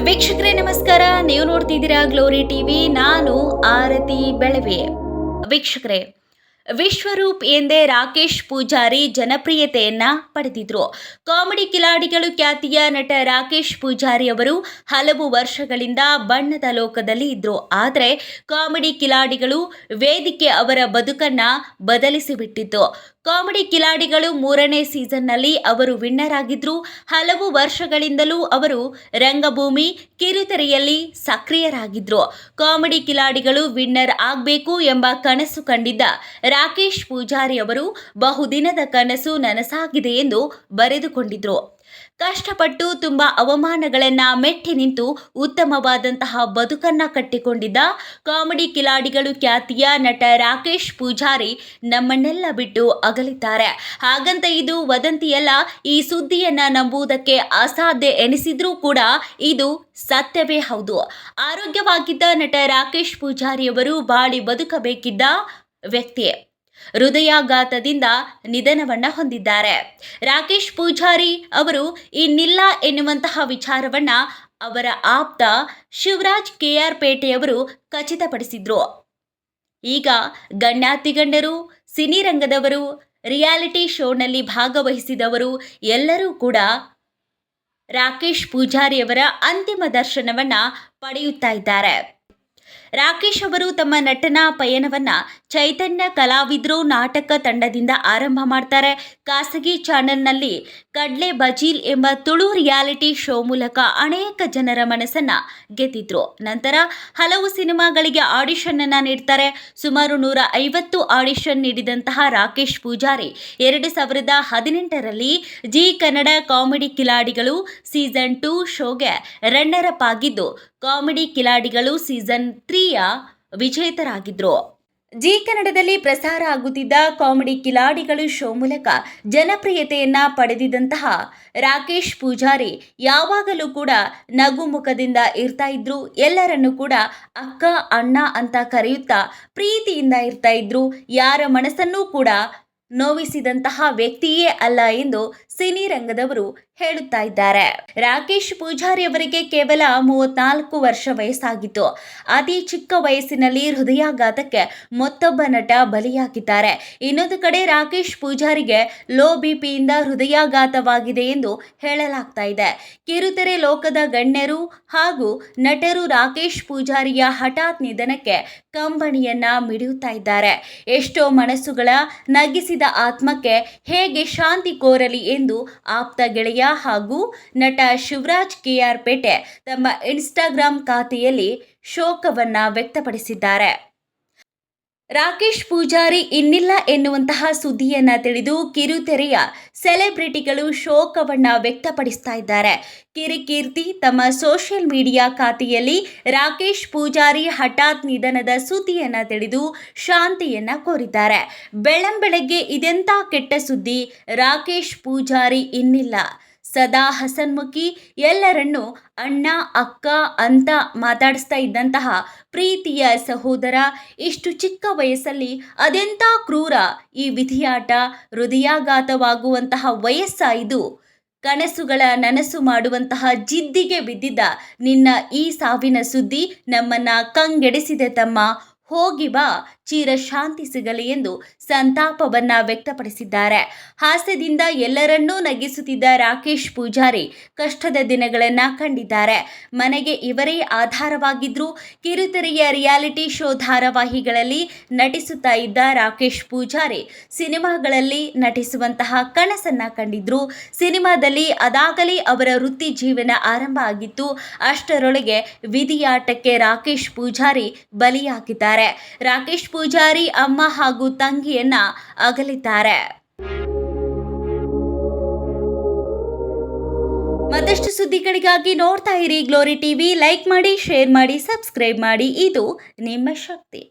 ವೀಕ್ಷಕರೇ ನಮಸ್ಕಾರ. ನೀವು ನೋಡ್ತಿದ್ದೀರಾ ಗ್ಲೋರಿ ಟಿವಿ. ನಾನು ಆರತಿ ಬೆಳವೆ. ವೀಕ್ಷಕರೇ, ವಿಶ್ವರೂಪ್ ಎಂದೇ ರಾಕೇಶ್ ಪೂಜಾರಿ ಜನಪ್ರಿಯತೆಯನ್ನ ಪಡೆದಿದ್ರು. ಕಾಮಿಡಿ ಕಿಲಾಡಿಗಳು ಖ್ಯಾತಿಯ ನಟ ರಾಕೇಶ್ ಪೂಜಾರಿ ಅವರು ಹಲವು ವರ್ಷಗಳಿಂದ ಬಣ್ಣದ ಲೋಕದಲ್ಲಿ ಇದ್ರು. ಆದರೆ ಕಾಮಿಡಿ ಕಿಲಾಡಿಗಳು ವೇದಿಕೆ ಅವರ ಬದುಕನ್ನ ಬದಲಿಸಿಬಿಟ್ಟಿತ್ತು. ಕಾಮಿಡಿ ಕಿಲಾಡಿಗಳು 3ನೇ ಸೀಸನ್ನಲ್ಲಿ ಅವರು ವಿನ್ನರ್ ಆಗಿದ್ರು. ಹಲವು ವರ್ಷಗಳಿಂದಲೂ ಅವರು ರಂಗಭೂಮಿ ಕಿರುತೆರೆಯಲ್ಲಿ ಸಕ್ರಿಯರಾಗಿದ್ರು. ಕಾಮಿಡಿ ಕಿಲಾಡಿಗಳು ವಿನ್ನರ್ ಆಗಬೇಕು ಎಂಬ ಕನಸು ಕಂಡಿದ್ದ ರಾಕೇಶ್ ಪೂಜಾರಿ ಅವರು ಬಹುದಿನದ ಕನಸು ನನಸಾಗಿದೆ ಎಂದು ಬರೆದುಕೊಂಡಿದ್ರು. ಕಷ್ಟಪಟ್ಟು ತುಂಬಾ ಅವಮಾನಗಳನ್ನ ಮೆಟ್ಟಿ ನಿಂತು ಉತ್ತಮವಾದಂತಹ ಬದುಕನ್ನ ಕಟ್ಟಿಕೊಂಡಿದ್ದ ಕಾಮಿಡಿ ಕಿಲಾಡಿಗಳು ಖ್ಯಾತಿಯ ನಟ ರಾಕೇಶ್ ಪೂಜಾರಿ ನಮ್ಮನ್ನೆಲ್ಲ ಬಿಟ್ಟು ಅಗಲಿದ್ದಾರೆ. ಹಾಗಂತ ಇದು ವದಂತಿಯಲ್ಲ. ಈ ಸುದ್ದಿಯನ್ನ ನಂಬುವುದಕ್ಕೆ ಅಸಾಧ್ಯ ಎನಿಸಿದ್ರೂ ಕೂಡ ಇದು ಸತ್ಯವೇ ಹೌದು. ಆರೋಗ್ಯವಾಗಿದ್ದ ನಟ ರಾಕೇಶ್ ಪೂಜಾರಿ ಅವರು ಬಾಳಿ ಬದುಕಬೇಕಿದ್ದ ವ್ಯಕ್ತಿ ಹೃದಯಾಘಾತದಿಂದ ನಿಧನವನ್ನ ಹೊಂದಿದ್ದಾರೆ. ರಾಕೇಶ್ ಪೂಜಾರಿ ಅವರು ಇನ್ನಿಲ್ಲ ಎನ್ನುವಂತಹ ವಿಚಾರವನ್ನ ಅವರ ಆಪ್ತ ಶಿವರಾಜ್ KR ಪೇಟೆಯವರು ಖಚಿತಪಡಿಸಿದ್ರು. ಈಗ ಗಣ್ಯಾತಿಗಣ್ಯರು, ಸಿನಿರಂಗದವರು, ರಿಯಾಲಿಟಿ ಶೋನಲ್ಲಿ ಭಾಗವಹಿಸಿದವರು ಎಲ್ಲರೂ ಕೂಡ ರಾಕೇಶ್ ಪೂಜಾರಿಯವರ ಅಂತಿಮ ದರ್ಶನವನ್ನ ಪಡೆಯುತ್ತಾ ಇದ್ದಾರೆ. ರಾಕೇಶ್ ಅವರು ತಮ್ಮ ನಟನಾ ಪಯಣವನ್ನ ಚೈತನ್ಯ ಕಲಾವಿದರು ನಾಟಕ ತಂಡದಿಂದ ಆರಂಭ ಮಾಡ್ತಾರೆ. ಖಾಸಗಿ ಚಾನೆಲ್ನಲ್ಲಿ ಕಡ್ಲೆ ಬಜೀಲ್ ಎಂಬ ತುಳು ರಿಯಾಲಿಟಿ ಶೋ ಮೂಲಕ ಅನೇಕ ಜನರ ಮನಸ್ಸನ್ನ ಗೆದ್ದಿದ್ರು. ನಂತರ ಹಲವು ಸಿನಿಮಾಗಳಿಗೆ ಆಡಿಷನ್ ಅನ್ನ ನೀಡ್ತಾರೆ. ಸುಮಾರು 150 ಆಡಿಷನ್ ನೀಡಿದಂತಹ ರಾಕೇಶ್ ಪೂಜಾರಿ 2018ರಲ್ಲಿ ಜಿ ಕನ್ನಡ ಕಾಮಿಡಿ ಕಿಲಾಡಿಗಳು ಸೀಸನ್ 2 ಶೋಗೆ ರನ್ನರ್ ಅಪ್ ಆಗಿದ್ದು, ಕಾಮಿಡಿ ಕಿಲಾಡಿಗಳು ಸೀಸನ್ 3ಯ ವಿಜೇತರಾಗಿದ್ರು. ಜಿ ಕನ್ನಡದಲ್ಲಿ ಪ್ರಸಾರ ಆಗುತ್ತಿದ್ದ ಕಾಮಿಡಿ ಕಿಲಾಡಿಗಳು ಶೋ ಮೂಲಕ ಜನಪ್ರಿಯತೆಯನ್ನ ಪಡೆದಿದ್ದಂತಹ ರಾಕೇಶ್ ಪೂಜಾರಿ ಯಾವಾಗಲೂ ಕೂಡ ನಗುಮುಖದಿಂದ ಇರ್ತಾ ಇದ್ರು. ಎಲ್ಲರನ್ನೂ ಕೂಡ ಅಕ್ಕ, ಅಣ್ಣ ಅಂತ ಕರೆಯುತ್ತಾ ಪ್ರೀತಿಯಿಂದ ಇರ್ತಾ ಇದ್ರು. ಯಾರ ಮನಸ್ಸನ್ನೂ ಕೂಡ ನೋವಿಸಿದಂತಹ ವ್ಯಕ್ತಿಯೇ ಅಲ್ಲ ಎಂದು ಸಿನಿ ರಂಗದವರು ಹೇಳುತ್ತಾ ಇದ್ದಾರೆ. ರಾಕೇಶ್ ಪೂಜಾರಿ ಅವರಿಗೆ ಕೇವಲ 34 ವರ್ಷ ವಯಸ್ಸಾಗಿತ್ತು. ಅತಿ ಚಿಕ್ಕ ವಯಸ್ಸಿನಲ್ಲಿ ಹೃದಯಾಘಾತಕ್ಕೆ ಮತ್ತೊಬ್ಬ ನಟ ಬಲಿಯಾಗಿದ್ದಾರೆ. ಇನ್ನೊಂದು ಕಡೆ ರಾಕೇಶ್ ಪೂಜಾರಿಗೆ ಲೋ ಬಿಪಿಯಿಂದ ಹೃದಯಾಘಾತವಾಗಿದೆ ಎಂದು ಹೇಳಲಾಗ್ತಾ ಇದೆ. ಕಿರುತೆರೆ ಲೋಕದ ಗಣ್ಯರು ಹಾಗೂ ನಟರು ರಾಕೇಶ್ ಪೂಜಾರಿಯ ಹಠಾತ್ ನಿಧನಕ್ಕೆ ಕಂಬನಿಯನ್ನ ಮಿಡಿಯುತ್ತಾ ಇದ್ದಾರೆ. ಎಷ್ಟೋ ಮನಸ್ಸುಗಳ ನಗಿಸಿದ ಆತ್ಮಕ್ಕೆ ಹೇಗೆ ಶಾಂತಿ ಕೋರಲಿ ಎಂದು ಆಪ್ತ ಗೆಳೆಯ ಹಾಗೂ ನಟ ಶಿವರಾಜ್ KR ಪೇಟೆ ತಮ್ಮ ಇನ್ಸ್ಟಾಗ್ರಾಂ ಖಾತೆಯಲ್ಲಿ ಶೋಕವನ್ನ ವ್ಯಕ್ತಪಡಿಸಿದ್ದಾರೆ. ರಾಕೇಶ್ ಪೂಜಾರಿ ಇನ್ನಿಲ್ಲ ಎನ್ನುವಂತಹ ಸುದ್ದಿಯನ್ನ ತಿಳಿದು ಕಿರುತೆರೆಯ ಸೆಲೆಬ್ರಿಟಿಗಳು ಶೋಕವನ್ನ ವ್ಯಕ್ತಪಡಿಸ್ತಾ ಇದ್ದಾರೆ. ಕಿರಿಕೀರ್ತಿ ತಮ್ಮ ಸೋಷಿಯಲ್ ಮೀಡಿಯಾ ಖಾತೆಯಲ್ಲಿ ರಾಕೇಶ್ ಪೂಜಾರಿ ಹಠಾತ್ ನಿಧನದ ಸುದ್ದಿಯನ್ನ ತಿಳಿದು ಶಾಂತಿಯನ್ನ ಕೋರಿದ್ದಾರೆ. ಬೆಳ್ಳಂಬೆಳಗ್ಗೆ ಇದೆಂಥ ಕೆಟ್ಟ ಸುದ್ದಿ, ರಾಕೇಶ್ ಪೂಜಾರಿ ಇನ್ನಿಲ್ಲ, ಸದಾ ಹಸನ್ಮುಖಿ, ಎಲ್ಲರನ್ನೂ ಅಣ್ಣ ಅಕ್ಕ ಅಂತ ಮಾತಾಡಿಸ್ತಾ ಇದ್ದಂತಹ ಪ್ರೀತಿಯ ಸಹೋದರ ಇಷ್ಟು ಚಿಕ್ಕ ವಯಸ್ಸಲ್ಲಿ ಅದೆಂಥ ಕ್ರೂರ ಈ ವಿಧಿಯಾಟ. ಹೃದಯಾಘಾತವಾಗುವಂತಹ ವಯಸ್ಸ ಇದು. ಕನಸುಗಳ ನನಸು ಮಾಡುವಂತಹ ಜಿದ್ದಿಗೆ ಬಿದ್ದಿದ್ದ ನಿನ್ನ ಈ ಸಾವಿನ ಸುದ್ದಿ ನಮ್ಮನ್ನ ಕಂಗೆಡಿಸಿದೆ ತಮ್ಮ. ಹೋಗಿ ಬಾ, ಚಿರ ಶಾಂತಿ ಸಿಗಲಿ ಎಂದು ಸಂತಾಪವನ್ನ ವ್ಯಕ್ತಪಡಿಸಿದ್ದಾರೆ. ಹಾಸ್ಯದಿಂದ ಎಲ್ಲರನ್ನೂ ನಗಿಸುತ್ತಿದ್ದ ರಾಕೇಶ್ ಪೂಜಾರಿ ಕಷ್ಟದ ದಿನಗಳನ್ನ ಕಂಡಿದ್ದಾರೆ. ಮನೆಗೆ ಇವರೇ ಆಧಾರವಾಗಿದ್ರು. ಕಿರುತೆರೆಯ ರಿಯಾಲಿಟಿ ಶೋ ಧಾರಾವಾಹಿಗಳಲ್ಲಿ ನಟಿಸುತ್ತಾ ಇದ್ದ ರಾಕೇಶ್ ಪೂಜಾರಿ ಸಿನಿಮಾಗಳಲ್ಲಿ ನಟಿಸುವಂತಹ ಕನಸನ್ನ ಕಂಡಿದ್ರು. ಸಿನಿಮಾದಲ್ಲಿ ಅದಾಗಲೇ ಅವರ ವೃತ್ತಿ ಜೀವನ ಆರಂಭ ಆಗಿತ್ತು. ಅಷ್ಟರೊಳಗೆ ವಿಧಿಯಾಟಕ್ಕೆ ರಾಕೇಶ್ ಪೂಜಾರಿ ಬಲಿಯಾಗಿದ್ದಾರೆ. ರಾಕೇಶ್ ಪೂಜಾರಿ ಅಮ್ಮ ಹಾಗೂ ತಂಗಿಯನ್ನ ಅಗಲಿದ್ದಾರೆ. ಮತ್ತಷ್ಟು ಸುದ್ದಿಗಳಿಗಾಗಿ ನೋಡ್ತಾ ಇರಿ ಗ್ಲೋರಿ ಟಿವಿ. ಲೈಕ್ ಮಾಡಿ, ಶೇರ್ ಮಾಡಿ, ಸಬ್ಸ್ಕ್ರೈಬ್ ಮಾಡಿ. ಇದು ನಿಮ್ಮ ಶಕ್ತಿ.